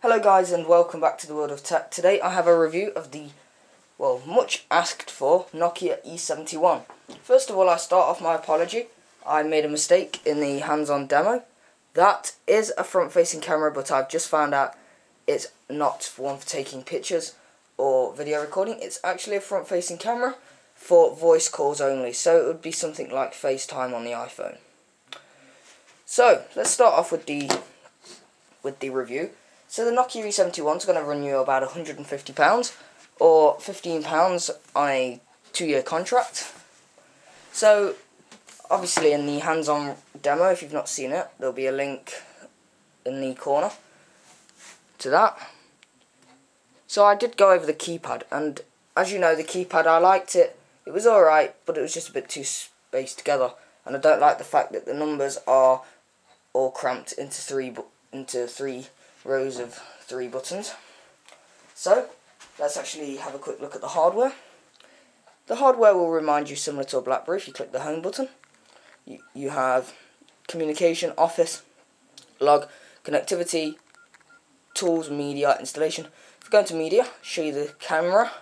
Hello guys and welcome back to the World of Tech. Today I have a review of the, much asked for Nokia E71. First of all, I start off my apology. I made a mistake in the hands-on demo. That is a front-facing camera, but I've just found out it's not one for taking pictures or video recording. It's actually a front-facing camera for voice calls only, so it would be something like FaceTime on the iPhone. So, let's start off with the review. So the Nokia E71 is going to run you about £150 or £15 on a 2-year contract. So obviously in the hands-on demo, if you've not seen it, there'll be a link in the corner to that. So I did go over the keypad, and as you know, the keypad, I liked it. It was alright, but it was just a bit too spaced together, and I don't like the fact that the numbers are all cramped into three rows of 3 buttons. So let's actually have a quick look at the hardware. The hardware will remind you similar to a BlackBerry. If you click the home button, you have communication, office, log, connectivity, tools, media, installation. If we go into media, show you the camera.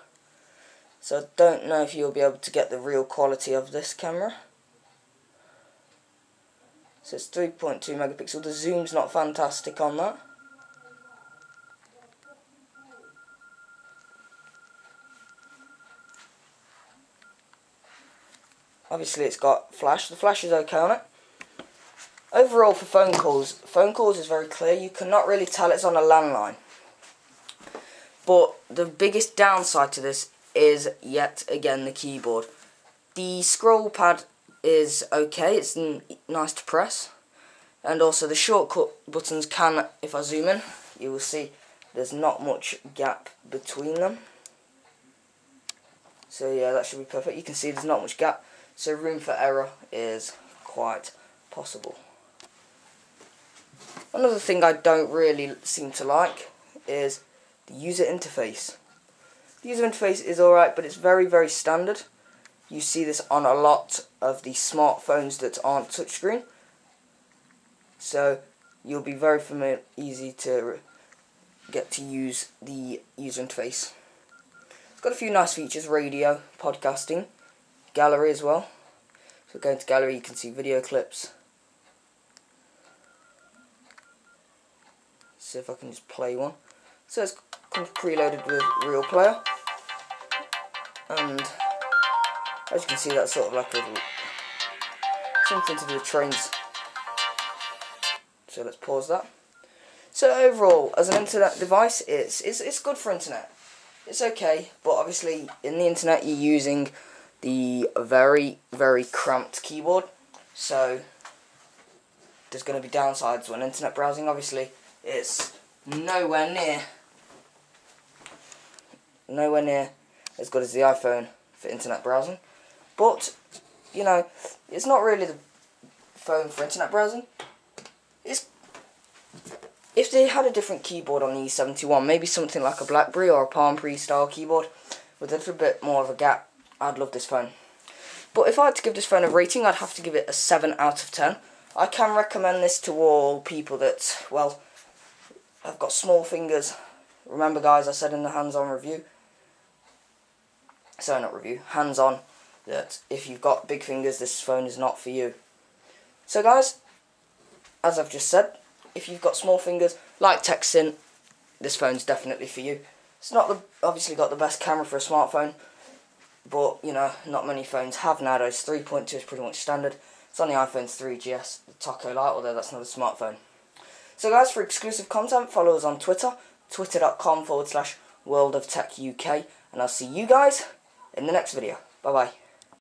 So I don't know if you'll be able to get the real quality of this camera. So it's 3.2 megapixel. The zoom's not fantastic on that. Obviously it's got flash. The flash is okay on it. Overall for phone calls is very clear. You cannot really tell it's on a landline. But the biggest downside to this is, yet again, the keyboard. The scroll pad is okay. It's nice to press. And also the shortcut buttons can, if I zoom in, you will see there's not much gap between them. So yeah, that should be perfect. You can see there's not much gap. So room for error is quite possible. Another thing I don't really seem to like is the user interface. The user interface is alright, but it's very, very standard. You see this on a lot of the smartphones that aren't touchscreen. So you'll be very easy to get to use the user interface. It's got a few nice features: radio, podcasting, gallery as well. So going to gallery, you can see video clips. See if I can just play one. So it's comes preloaded with Real Player, and as you can see, that's sort of like something to do with trains. So let's pause that. So overall, as an internet device, it's good for internet. It's okay, but obviously in the internet you're using the very, very cramped keyboard, so there's going to be downsides when internet browsing. Obviously it's nowhere near as good as the iPhone for internet browsing, but you know, it's not really the phone for internet browsing. If they had a different keyboard on the E71, maybe something like a BlackBerry or a Palm Pre style keyboard with a little bit more of a gap, I'd love this phone. But if I had to give this phone a rating, I'd have to give it a 7 out of 10. I can recommend this to all people that, well, have got small fingers. Remember guys, I said in the hands-on review, sorry, not review, hands-on, that if you've got big fingers, this phone is not for you. So guys, as I've just said, if you've got small fingers, like texting, this phone's definitely for you. It's not obviously got the best camera for a smartphone, but you know, not many phones have nowadays. 3.2 is pretty much standard. It's on the iPhone 3GS, the Taco Lite, although that's not a smartphone. So guys, for exclusive content, follow us on Twitter, twitter.com/worldofTechUK, and I'll see you guys in the next video. Bye bye.